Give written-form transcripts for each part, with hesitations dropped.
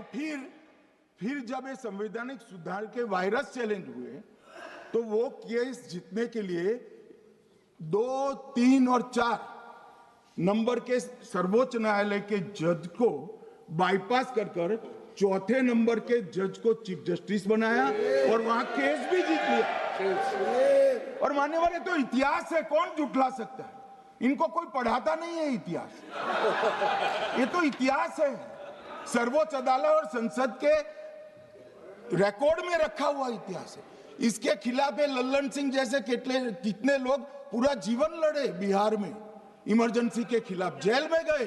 और फिर जब ये संवैधानिक सुधार के वायरस चैलेंज हुए तो वो केस जीतने के लिए 2, 3 और 4 नंबर के सर्वोच्च न्यायालय के जज को बाईपास कर चौथे नंबर के जज को चीफ जस्टिस बनाया और वहां केस भी जीत लिया। और मानने वाले तो इतिहास है, कौन झुठला सकता है? इनको कोई पढ़ाता नहीं है इतिहास, ये तो इतिहास है, सर्वोच्च अदालत और संसद के रिकॉर्ड में रखा हुआ इतिहास है। इसके खिलाफ लल्लन सिंह जैसे कितने लोग पूरा जीवन लड़े बिहार में, इमरजेंसी के खिलाफ जेल में गए,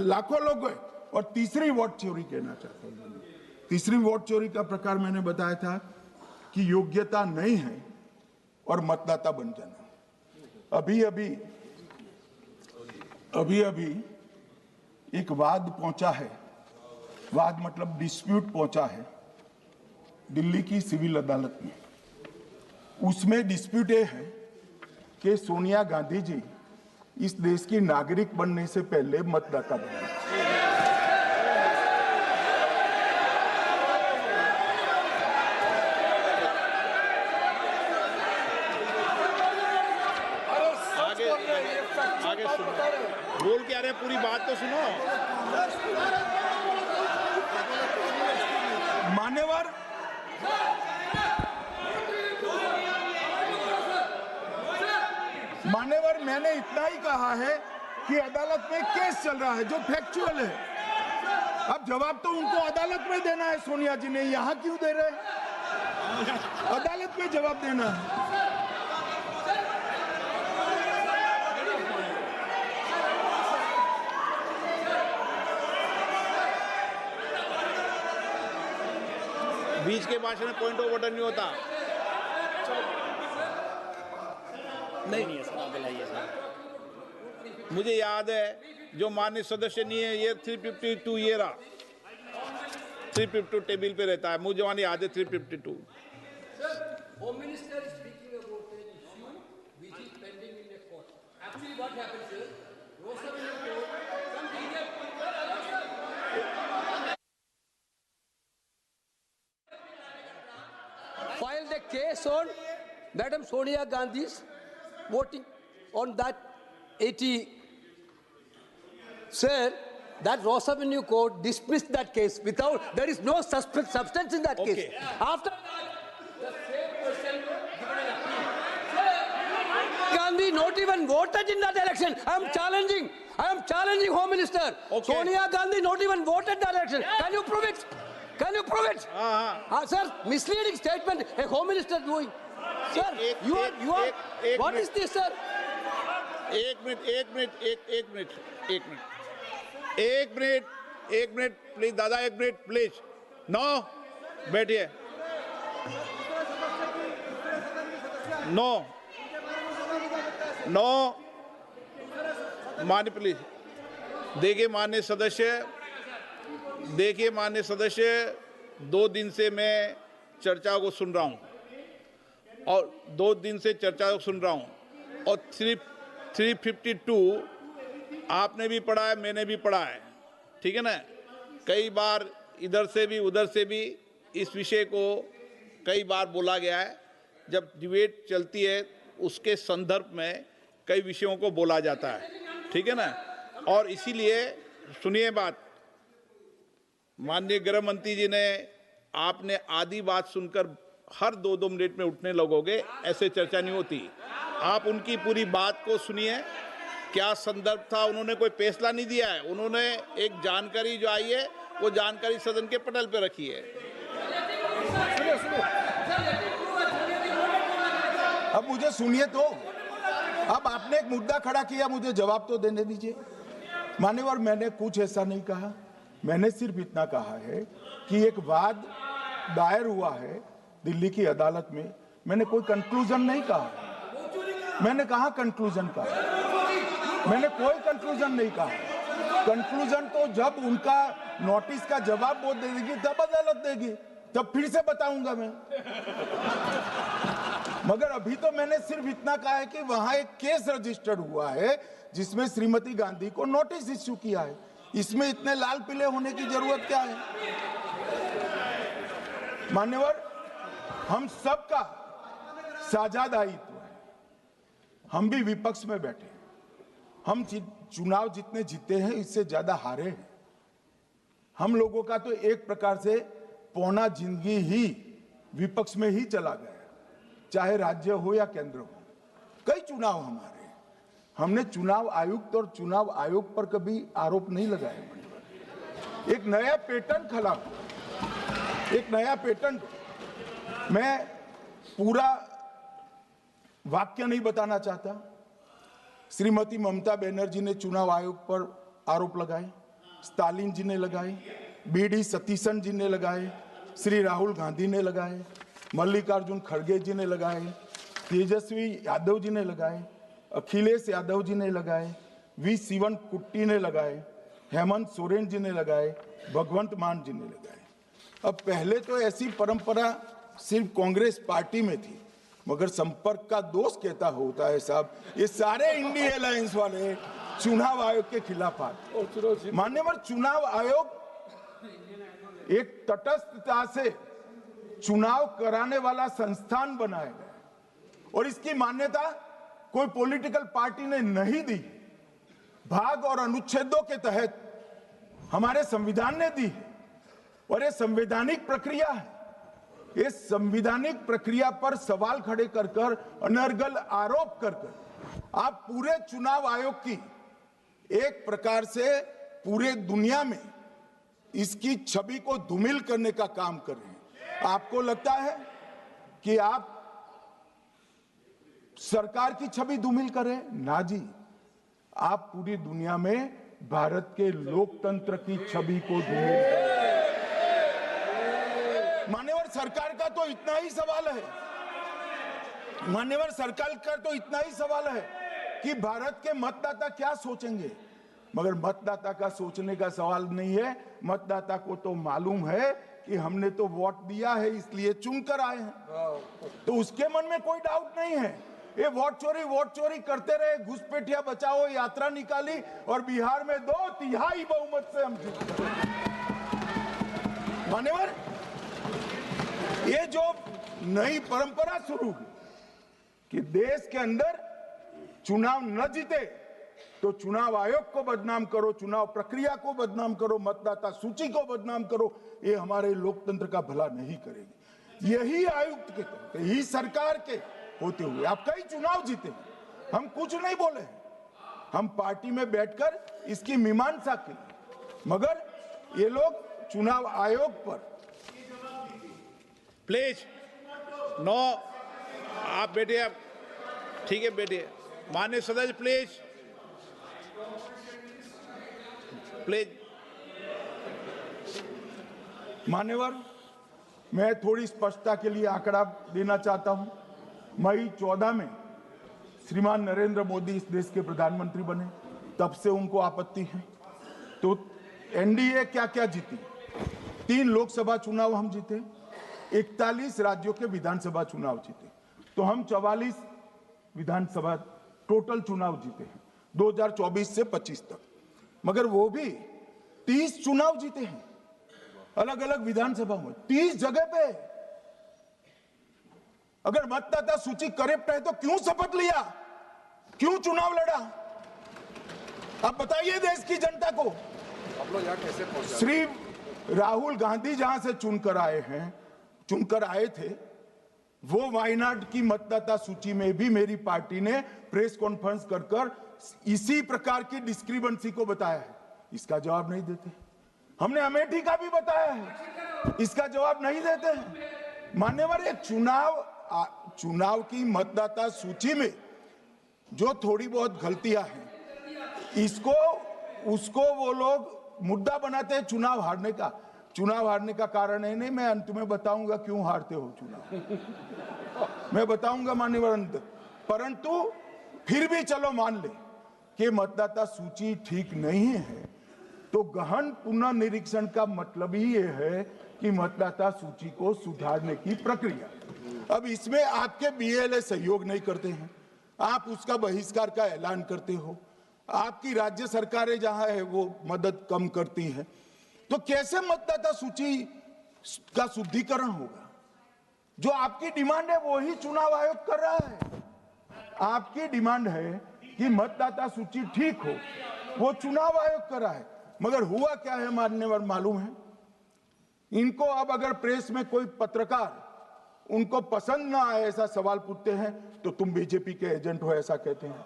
लाखों लोग गए। और तीसरी वोट चोरी कहना चाहता हूं, तीसरी वोट चोरी का प्रकार मैंने बताया था कि योग्यता नहीं है और मतदाता बन जाना। अभी एक वाद पहुंचा है, वाद मतलब डिस्प्यूट पहुंचा है दिल्ली की सिविल अदालत में। उसमें डिस्प्यूट ये है कि सोनिया गांधी जी इस देश की नागरिक बनने से पहले मतदाता बने। आगे सुनो, बोल क्या रहे, पूरी बात तो सुनो। मान्यवर मैंने इतना ही कहा है कि अदालत में केस चल रहा है जो फैक्चुअल है। अब जवाब तो उनको अदालत में देना है, सोनिया जी ने यहां क्यों दे रहे हैं? अदालत में जवाब देना है। बीच के भाषण में पॉइंट ऑफ ऑर्डर नहीं होता। नहीं है सर, आप बुलाइए सर। मुझे याद है जो माननीय सदस्य नहीं है, ये 352 ये रहा, 352 टेबल पे रहता है, मुझे जवानी याद है 352। Home Minister is speaking about an issue which is pending in the court. Actually, what happens is, Rosabella court, some legal filed a case on Madam Sonia Gandhi's voting on that 80. Sir, that Ross Avenue court dismissed that case without, there is no substance in that case. After the same person given an appeal. Gandhi not even voted in that election. I am challenging Home Minister. Okay. Sonia Gandhi not even voted that election. Can you prove it? Can you prove it? Sir, misleading statement a Home Minister doing. Sir, you are. What is this, sir? एक minute please दादा, एक minute please. No, बैठिए। No मान्य please. देखिए माननीय सदस्य, 2 दिन से मैं चर्चा को सुन रहा हूं और 2 दिन से चर्चा को सुन रहा हूं और 352 आपने भी पढ़ा है, मैंने भी पढ़ा है, ठीक है ना। कई बार इधर से भी उधर से भी इस विषय को कई बार बोला गया है। जब डिबेट चलती है उसके संदर्भ में कई विषयों को बोला जाता है, ठीक है ना। और इसीलिए सुनिए बात, माननीय गृह मंत्री जी ने, आपने आधी बात सुनकर हर 2-2 मिनट में उठने लगोगे, ऐसे चर्चा नहीं होती। आप उनकी पूरी बात को सुनिए, क्या संदर्भ था, उन्होंने कोई फैसला नहीं दिया है, उन्होंने एक जानकारी जो आई है वो जानकारी सदन के पटल पे रखी है। अब मुझे सुनिए तो, अब आपने एक मुद्दा खड़ा किया, मुझे जवाब तो देने दीजिए। मान्यवर, मैंने कुछ ऐसा नहीं कहा, मैंने सिर्फ इतना कहा है कि एक वाद दायर हुआ है दिल्ली की अदालत में। मैंने कोई कंक्लूजन नहीं कहा, मैंने कहा कंक्लूजन का, मैंने कोई कंक्लूजन नहीं कहा। कंक्लूजन तो जब उनका नोटिस का जवाब वो दे देगी तब अदालत देगी, तब फिर से बताऊंगा मैं। मगर अभी तो मैंने सिर्फ इतना कहा है कि वहां एक केस रजिस्टर्ड हुआ है जिसमें श्रीमती गांधी को नोटिस इश्यू किया है। इसमें इतने लाल पीले होने की जरूरत क्या है? मान्यवर, हम सबका साझा दायित्व है। हम भी विपक्ष में बैठे हैं। हम चुनाव जितने जीते हैं इससे ज्यादा हारे हैं। हम लोगों का तो एक प्रकार से पौना जिंदगी ही विपक्ष में ही चला गया, चाहे राज्य हो या केंद्र हो। कई चुनाव हमारे हैं। हमने चुनाव आयुक्त और चुनाव आयोग पर कभी आरोप नहीं लगाया। एक नया पैटर्न खड़ा हुआ, एक नया पैटर्न। मैं पूरा वाक्य नहीं बताना चाहता। श्रीमती ममता बनर्जी ने चुनाव आयोग पर आरोप लगाए, स्टालिन जी ने लगाए, बीडी सतीशन जी ने लगाए, श्री राहुल गांधी ने लगाए, मल्लिकार्जुन खड़गे जी ने लगाए, तेजस्वी यादव जी ने लगाए, अखिलेश यादव जी ने लगाए, वी शिवन कुट्टी ने लगाए, हेमंत सोरेन जी ने लगाए, भगवंत मान जी ने लगाए। अब पहले तो ऐसी परंपरा सिर्फ कांग्रेस पार्टी में थी, मगर संपर्क का दोष कहता होता है साहब, ये सारे इंडिया अलायंस वाले चुनाव आयोग के खिलाफ आते। मान्यवर, चुनाव आयोग एक तटस्थता से चुनाव कराने वाला संस्थान बनाया गया और इसकी मान्यता कोई पॉलिटिकल पार्टी ने नहीं दी। भाग और अनुच्छेदों के तहत हमारे संविधान ने दी और ये संवैधानिक प्रक्रिया है। इस संवैधानिक प्रक्रिया पर सवाल खड़े कर कर, अनर्गल आरोप कर कर आप पूरे चुनाव आयोग की एक प्रकार से पूरे दुनिया में इसकी छवि को धूमिल करने का काम कर रहे हैं। आपको लगता है कि आप सरकार की छवि धूमिल करें? ना जी, आप पूरी दुनिया में भारत के लोकतंत्र की छवि को धूमिल करें। मान्यवर, सरकार का तो इतना ही सवाल है, मान्यवर सरकार का तो इतना ही सवाल है कि भारत के मतदाता क्या सोचेंगे, मगर मतदाता का सोचने का सवाल नहीं है। मतदाता को तो मालूम है कि हमने तो वोट दिया है इसलिए चुनकर आए हैं, तो उसके मन में कोई डाउट नहीं है। ये वोट चोरी करते रहे, घुसपैठिया बचाओ यात्रा निकाली और बिहार में 2/3 बहुमत से हम जीत गए। मान्यवर, ये जो नई परंपरा शुरू हुई कि देश के अंदर चुनाव न जीते तो चुनाव आयोग को बदनाम करो, चुनाव प्रक्रिया को बदनाम करो, मतदाता सूची को बदनाम करो, ये हमारे लोकतंत्र का भला नहीं करेगी। यही आयुक्त के तहत, यही सरकार के होते हुए आप कई चुनाव जीते। हम कुछ नहीं बोले, हम पार्टी में बैठकर इसकी मीमांसा की, मगर ये लोग चुनाव आयोग पर प्लीज नो, आप बैठिए, आप ठीक है बैठिए। माननीय सदस्य प्लीज प्लीज। मान्यवर, मैं थोड़ी स्पष्टता के लिए आंकड़ा देना चाहता हूं। मई 14 में श्रीमान नरेंद्र मोदी इस देश के प्रधानमंत्री बने, तब से उनको आपत्ति है। तो एनडीए क्या क्या जीती? 3 लोकसभा चुनाव हम जीते, 41 राज्यों के विधानसभा चुनाव जीते, तो हम 44 विधानसभा टोटल चुनाव जीते हैं 2024 से 25 तक। मगर वो भी 30 चुनाव जीते हैं अलग अलग विधानसभा में, 30 जगह पे। अगर मतदाता सूची करेक्ट है तो क्यों शपथ लिया, क्यों चुनाव लड़ा? आप बताइए देश की जनता को। आप लोग यहाँ कैसे पहुंचे? श्री राहुल गांधी जहां से चुनकर आए थे, वो वायनाड की मतदाता सूची में भी मेरी पार्टी ने प्रेस कॉन्फ्रेंस कर इसी प्रकार की डिस्क्रिपेंसी को बताया है। इसका जवाब नहीं देते। हमने अमेठी का भी बताया है, इसका जवाब नहीं देते हैं। मान्यवर, ये चुनाव की मतदाता सूची में जो थोड़ी बहुत गलतियां हैं, उसको वो लोग मुद्दा बनाते हैं चुनाव हारने का। चुनाव हारने का कारण है नहीं, मैं अंत में बताऊंगा क्यों हारते हो चुनाव, मैं बताऊंगा मान्यवर अंत। परंतु फिर भी चलो मान ले कि मतदाता सूची ठीक नहीं है, तो गहन पुनर्निरीक्षण का मतलब ही ये है कि मतदाता सूची को सुधारने की प्रक्रिया। अब इसमें आपके बीएलए सहयोग नहीं करते हैं, आप उसका बहिष्कार का ऐलान करते हो, आपकी राज्य सरकारें जहां है वो मदद कम करती हैं, तो कैसे मतदाता सूची का शुद्धिकरण होगा? जो आपकी डिमांड है वो ही चुनाव आयोग कर रहा है। आपकी डिमांड है कि मतदाता सूची ठीक हो, वो चुनाव आयोग कर रहा है। मगर हुआ क्या है मान्यवर मालूम है? इनको अब अगर प्रेस में कोई पत्रकार उनको पसंद ना आए ऐसा सवाल पूछते हैं तो तुम बीजेपी के एजेंट हो ऐसा कहते हैं।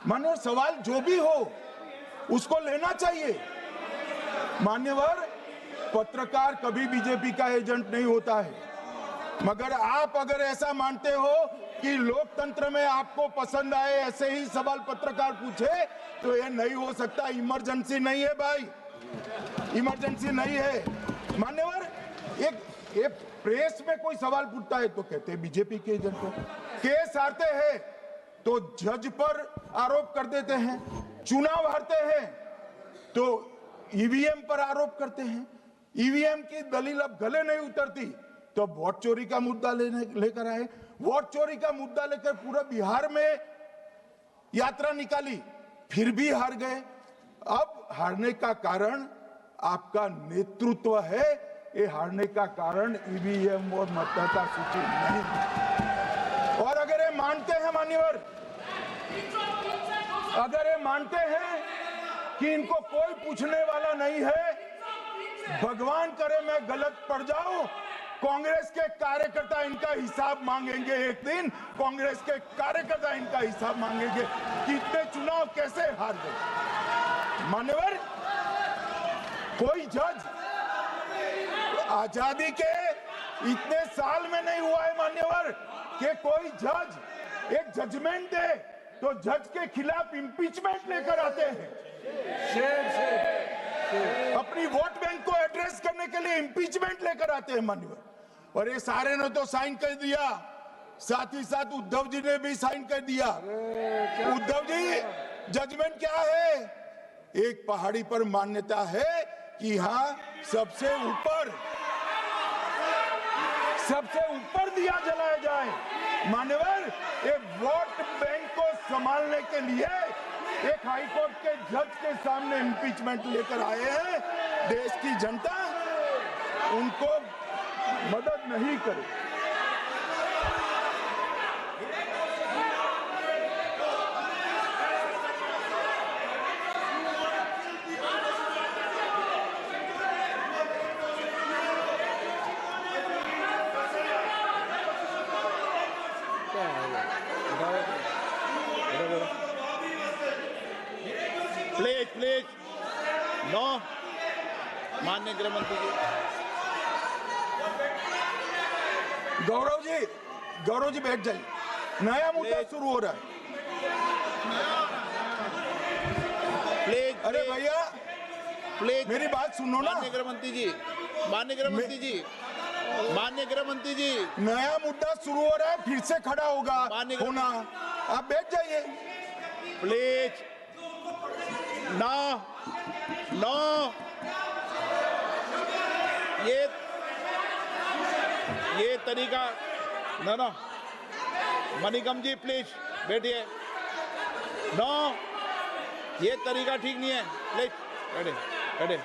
मान्यवर सवाल जो भी हो उसको लेना चाहिए। मान्यवर पत्रकार कभी बीजेपी का एजेंट नहीं होता है, मगर आप अगर ऐसा मानते हो कि लोकतंत्र में आपको पसंद आए ऐसे ही सवाल पत्रकार पूछे तो ये नहीं हो सकता। इमरजेंसी नहीं है भाई, इमरजेंसी नहीं है। मान्यवर एक प्रेस में कोई सवाल पूछता है तो कहते हैं बीजेपी के एजेंट हो। केस हारते हैं तो जज पर आरोप कर देते हैं, चुनाव हारते हैं तो ईवीएम पर आरोप करते हैं। ईवीएम की दलील अब गले नहीं उतरती तो वोट चोरी का मुद्दा लेकर आए। वोट चोरी का मुद्दा लेकर पूरा बिहार में यात्रा निकाली, फिर भी हार गए। अब हारने का कारण आपका नेतृत्व है, ये हारने का कारण ईवीएम और मतदाता सूची नहीं। और अगर ये मानते हैं मान्यवर, अगर ये मानते हैं कि इनको कोई पूछने वाला नहीं है, भगवान करे मैं गलत पड़ जाऊं, कांग्रेस के कार्यकर्ता इनका हिसाब मांगेंगे। एक दिन कांग्रेस के कार्यकर्ता इनका हिसाब मांगेंगे कि इतने चुनाव कैसे हार गए। मान्यवर कोई जज आजादी के इतने साल में नहीं हुआ है मान्यवर कि कोई जज एक जजमेंट दे तो जज के खिलाफ इंपीचमेंट लेकर आते हैं। अपनी वोट बैंक को एड्रेस करने के लिए इंपीचमेंट लेकर आते हैं मान्यवर। और ये सारे ने तो साइन कर दिया, साथ ही साथ उद्धव जी ने भी साइन कर दिया। उद्धव जी जजमेंट क्या है? एक पहाड़ी पर मान्यता है कि हाँ सबसे ऊपर दिया जलाया जाए। मान्यवर एक वोट बैंक को संभालने के लिए एक हाईकोर्ट के जज के सामने इंपीचमेंट लेकर आए हैं। देश की जनता उनको मदद नहीं करे। Please no. माननीय गृह मंत्री जी, गौरव जी बैठ जाइए। नया मुद्दा शुरू हो रहा है। प्लीज अरे भैया प्लीज मेरी बात सुनो ना। माननीय गृह मंत्री जी, माननीय गृह मंत्री जी, माननीय गृह मंत्री जी, नया मुद्दा शुरू हो रहा है, फिर से खड़ा होगा माननीय होना। आप बैठ जाइए प्लीज। नो नो, ये तरीका नो। मणिकम जी प्लीज बैठिए। नो, ये तरीका ठीक नहीं है। प्लीज बैठे बैठे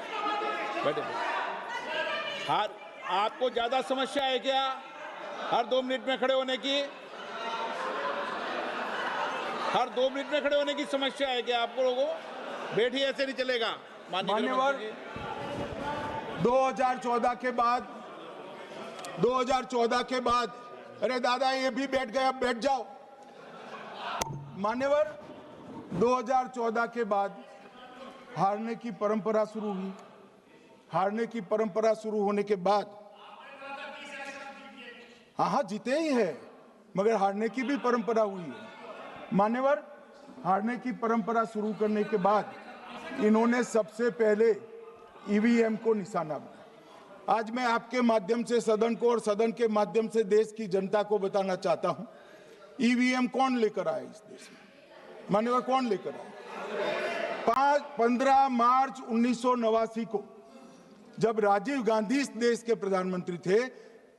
बैठे। हर आपको ज्यादा समस्या है क्या हर 2 मिनट में खड़े होने की? हर 2 मिनट में खड़े होने की समस्या है क्या आपको लोगों? बैठिए, ऐसे नहीं चलेगा। मान्यवर 2014 के बाद अरे दादा ये भी बैठ गए, अब बैठ जाओ। मान्यवर 2014 के बाद हारने की परंपरा शुरू हुई। हारने की परंपरा शुरू होने के बाद हाँ जीते ही है, मगर हारने की भी परंपरा हुई है। मान्यवर हारने की परंपरा शुरू करने के बाद इन्होंने सबसे पहले ईवीएम को निशाना बनाया। आज मैं आपके माध्यम से सदन को और सदन के माध्यम से देश की जनता को बताना चाहता हूं, ईवीएम कौन लेकर आया इस देश में? मान्यवर कौन लेकर आया? 15 मार्च 1989 को जब राजीव गांधी इस देश के प्रधानमंत्री थे,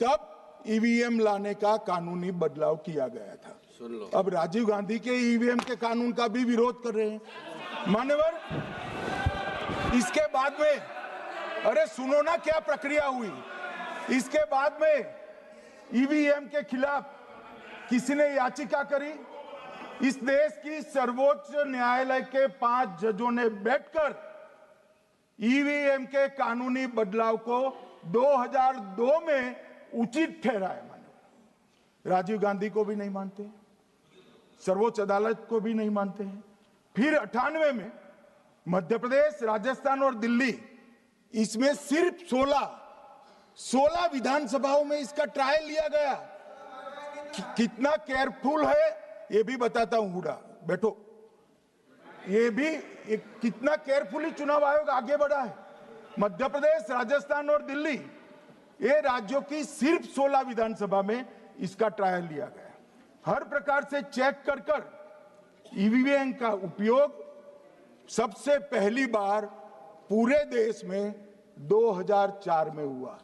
तब ईवीएम लाने का कानूनी बदलाव किया गया था। अब राजीव गांधी के ईवीएम के कानून का भी विरोध कर रहे हैं। मान्यवर, इसके बाद में, अरे सुनो ना क्या प्रक्रिया हुई। इसके बाद में ईवीएम के खिलाफ किसी ने याचिका करी। इस देश की सर्वोच्च न्यायालय के 5 जजों ने बैठकर ईवीएम के कानूनी बदलाव को 2002 में उचित ठहराया। राजीव गांधी को भी नहीं मानते, सर्वोच्च अदालत को भी नहीं मानते हैं। फिर 98 में मध्य प्रदेश, राजस्थान और दिल्ली, इसमें सिर्फ 16 विधानसभाओं में इसका ट्रायल लिया गया। कितना केयरफुल है ये भी बताता हूं। हुडा बैठो, ये भी कितना केयरफुली चुनाव आयोग आगे बढ़ा है। मध्य प्रदेश, राजस्थान और दिल्ली, ये राज्यों की सिर्फ 16 विधानसभा में इसका ट्रायल लिया गया। हर प्रकार से चेक कर ईवीएम का उपयोग सबसे पहली बार पूरे देश में 2004 में हुआ।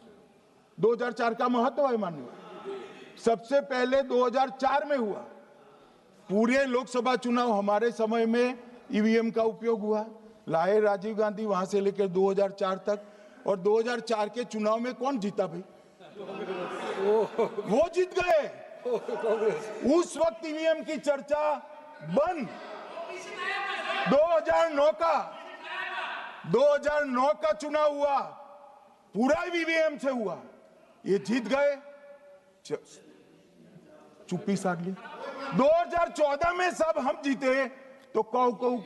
2004 का महत्व है माननीय, सबसे पहले 2004 में हुआ। पूरे लोकसभा चुनाव हमारे समय में ईवीएम का उपयोग हुआ। लाए राजीव गांधी, वहां से लेकर 2004 तक। और 2004 के चुनाव में कौन जीता भाई? वो जीत गए। उस वक्त ईवीएम की चर्चा बंद। 2009 का चुनाव हुआ, पूरा ईवीएम से हुआ, ये जीत गए। चुप्पी साध ली। 2014 में सब हम जीते तो कौ चालू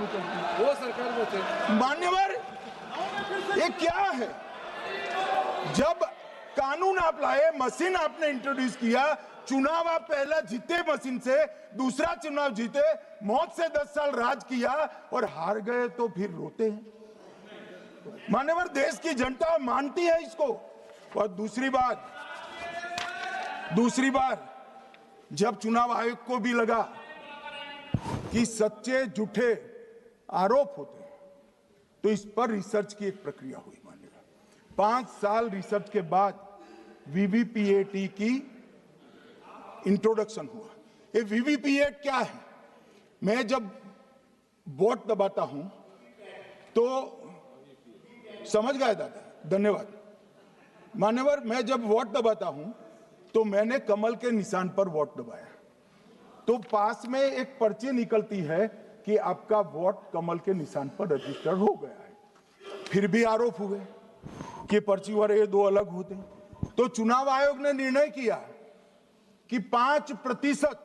कर दी। वो सरकार में थे। मान्यवर, ये क्या है? जब कानून आप लाए, मशीन आपने इंट्रोड्यूस किया, चुनाव आप पहला जीते मशीन से, दूसरा चुनाव जीते, मौत से 10 साल राज किया और हार गए तो फिर रोते हैं। मान्यवर, देश की जनता मानती है इसको। और दूसरी बात जब चुनाव आयोग को भी लगा कि सच्चे झूठे आरोप होते हैं, तो इस पर रिसर्च की एक प्रक्रिया हुई। 5 साल रिसर्च के बाद वीवीपीएटी की इंट्रोडक्शन हुआ। ये वीवीपीएटी क्या है? मैं जब वोट दबाता हूं तो समझ गए दादा, धन्यवाद मान्यवर। मैं जब वोट दबाता हूं तो मैंने कमल के निशान पर वोट दबाया, तो पास में एक पर्ची निकलती है कि आपका वोट कमल के निशान पर रजिस्टर हो गया है। फिर भी आरोप हुए कि पर्ची और ये 2 अलग होते हैं। तो चुनाव आयोग ने निर्णय किया कि 5%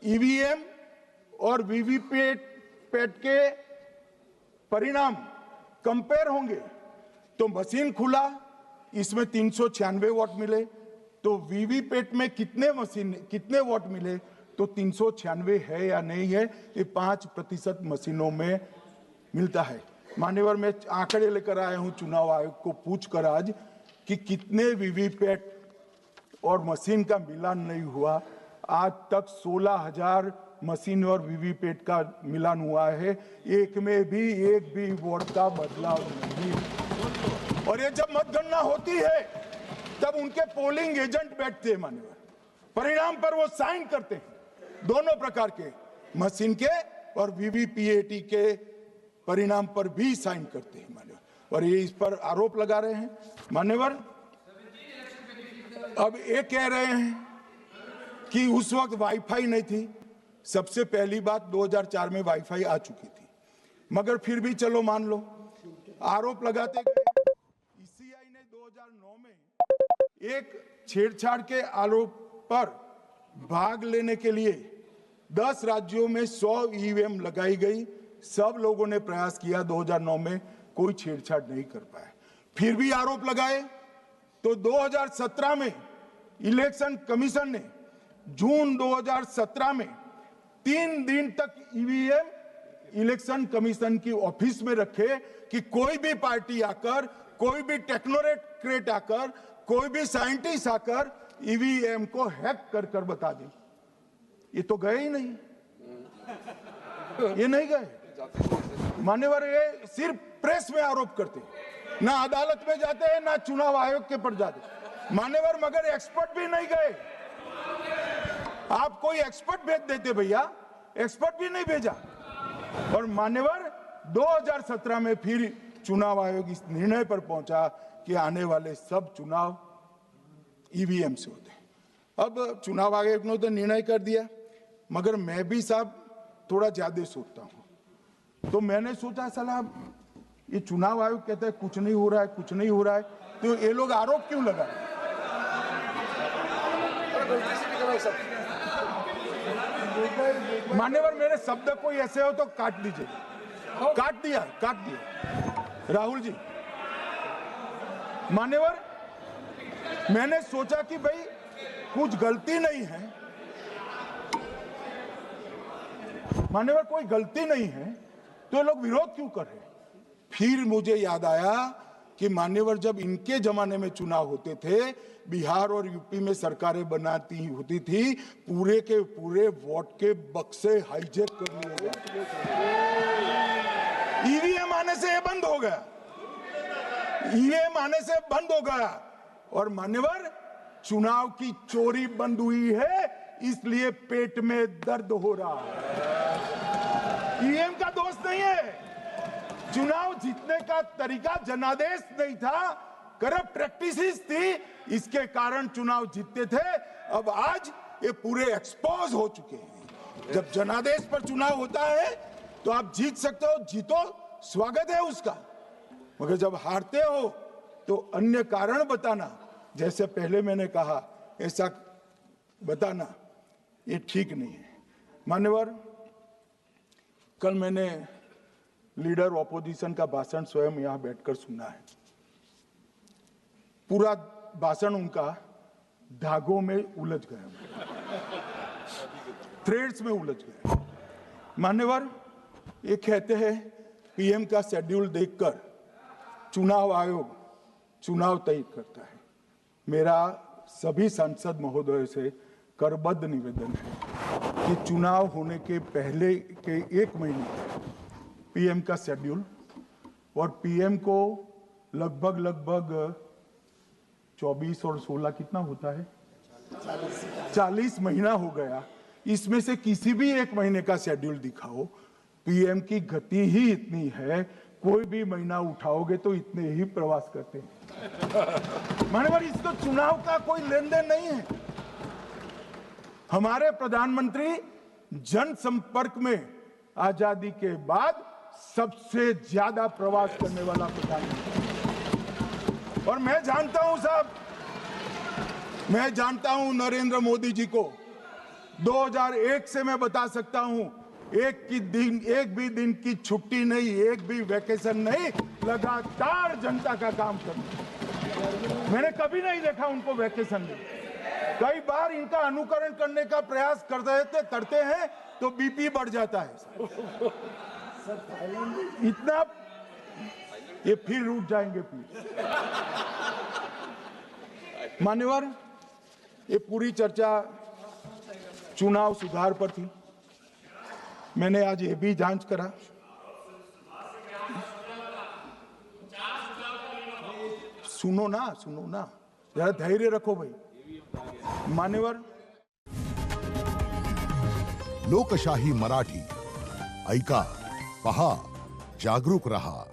ईवीएम और वीवीपैट के परिणाम कंपेयर होंगे। तो मशीन खुला, इसमें 396 वोट मिले। तो वीवीपैट में कितने वोट मिले, तो 396 है या नहीं है, ये 5% मशीनों में मिलता है। मान्यवर, मैं आंकड़े लेकर आया हूं चुनाव आयोग को पूछकर आज कि कितने वीवीपैट और मशीन का मिलान नहीं हुआ। आज तक 16,000 मशीन और वीवीपैट का मिलान हुआ है, एक भी वोट का बदलाव नहीं। और ये जब मतगणना होती है तब उनके पोलिंग एजेंट बैठते हैं मान्यवर, परिणाम पर वो साइन करते हैं, दोनों प्रकार के, मशीन के और वीवीपीएटी के परिणाम पर भी साइन करते हैं मान्यवर। और ये इस पर आरोप लगा रहे हैं मान्यवर। अब ये कह रहे हैं कि उस वक्त वाईफाई नहीं थी। सबसे पहली बात, 2004 में वाईफाई आ चुकी थी, मगर फिर भी चलो मान लो, आरोप लगाते गए। ईसीआई ने 2009 में एक छेड़छाड़ के आरोप पर भाग लेने के लिए 10 राज्यों में 100 ईवीएम लगाई गई। सब लोगों ने प्रयास किया, 2009 में कोई छेड़छाड़ नहीं कर पाए। फिर भी आरोप लगाए तो 2017 में इलेक्शन कमीशन ने जून 2017 में 3 दिन तक ईवीएम इलेक्शन कमीशन की ऑफिस में रखे कि कोई भी पार्टी आकर, कोई भी टेक्नोक्रेट आकर, कोई भी साइंटिस्ट आकर ईवीएम को हैक कर बता दे। ये तो गए ही नहीं, ये नहीं गए मान्यवर। ये सिर्फ प्रेस में आरोप करते हैं, ना अदालत में जाते हैं, ना चुनाव आयोग के पर जाते हैं। मान्यवर, मगर एक्सपर्ट भी नहीं गए। आप कोई एक्सपर्ट भेज देते भैया, एक्सपर्ट भी नहीं भेजा। और मान्यवर 2017 में फिर चुनाव आयोग इस निर्णय पर पहुंचा कि आने वाले सब चुनाव ईवीएम से होते हैं। अब चुनाव आयोग ने तो निर्णय कर दिया, मगर मैं भी साहब थोड़ा ज्यादा सोचता हूं। तो मैंने सोचा साला ये चुनाव आयोग कहता है कुछ नहीं हो रहा है, कुछ नहीं हो रहा है, तो ये लोग आरोप क्यों लगा रहे हैं? गलती से भी करा सब। मान्यवर, मेरे शब्द कोई ऐसे हो तो काट दीजिए। काट दिया। राहुल जी, मान्यवर, मैंने सोचा कि भाई कुछ गलती नहीं है, मान्यवर कोई गलती नहीं है, तो ये लोग विरोध क्यों कर रहे हैं? फिर मुझे याद आया कि मान्यवर जब इनके जमाने में चुनाव होते थे, बिहार और यूपी में सरकारें बनाती होती थी, पूरे के पूरे वोट के बक्से हाईजैक कर लिए जाते। ईवीएम आने से ये बंद हो गया, ईवीएम आने से बंद हो गया। और मान्यवर, चुनाव की चोरी बंद हुई है, इसलिए पेट में दर्द हो रहा है। ईवीएम का दोष नहीं है, चुनाव जीतने का तरीका जनादेश नहीं था, करप्ट प्रैक्टिसेस थी, इसके कारण चुनाव जीतते थे। अब आज ये पूरे एक्सपोज हो चुके हैं। जब जनादेश पर चुनाव होता है तो आप जीत सकते हो, जीतो, स्वागत है उसका, मगर जब हारते हो तो अन्य कारण बताना, जैसे पहले मैंने कहा, ऐसा बताना ये ठीक नहीं है। मान्यवर, कल मैंने लीडर ऑपोजिशन का भाषण स्वयं यहां बैठकर सुना है। पूरा भाषण उनका धागों में उलझ गया, थ्रेड्स में उलझ गया। मान्यवर, ये कहते हैं पीएम का शेड्यूल देखकर चुनाव आयोग चुनाव तय करता है। मेरा सभी सांसद महोदय से करबद्ध निवेदन है कि चुनाव होने के पहले के 1 महीने पीएम का शेड्यूल, और पीएम को लगभग 24 और 16 कितना होता है, 40 महीना हो गया। इसमें से किसी भी 1 महीने का शेड्यूल दिखाओ। पीएम की गति ही इतनी है, कोई भी महीना उठाओगे तो इतने ही प्रवास करते हैं। मानवर, इसको चुनाव का कोई लेन देन नहीं है। हमारे प्रधानमंत्री जनसंपर्क में आजादी के बाद सबसे ज्यादा प्रवास करने वाला प्रधानमंत्री, और मैं जानता हूं साहब, मैं जानता हूं नरेंद्र मोदी जी को 2001 से मैं बता सकता हूं, एक भी दिन की छुट्टी नहीं, एक भी वैकेशन नहीं, लगातार जनता का काम करना। मैंने कभी नहीं देखा उनको वैकेशन में। कई बार इनका अनुकरण करने का प्रयास करते हैं तो बीपी बढ़ जाता है। इतना ये फिर रुक जाएंगे प्लीज। मान्यवर, ये पूरी चर्चा चुनाव सुधार पर थी। मैंने आज ये भी जांच करा, सुनो ना, जरा धैर्य रखो भाई। मान्यवर, लोकशाही मराठी ऐका, पहा, जागरूक रहा।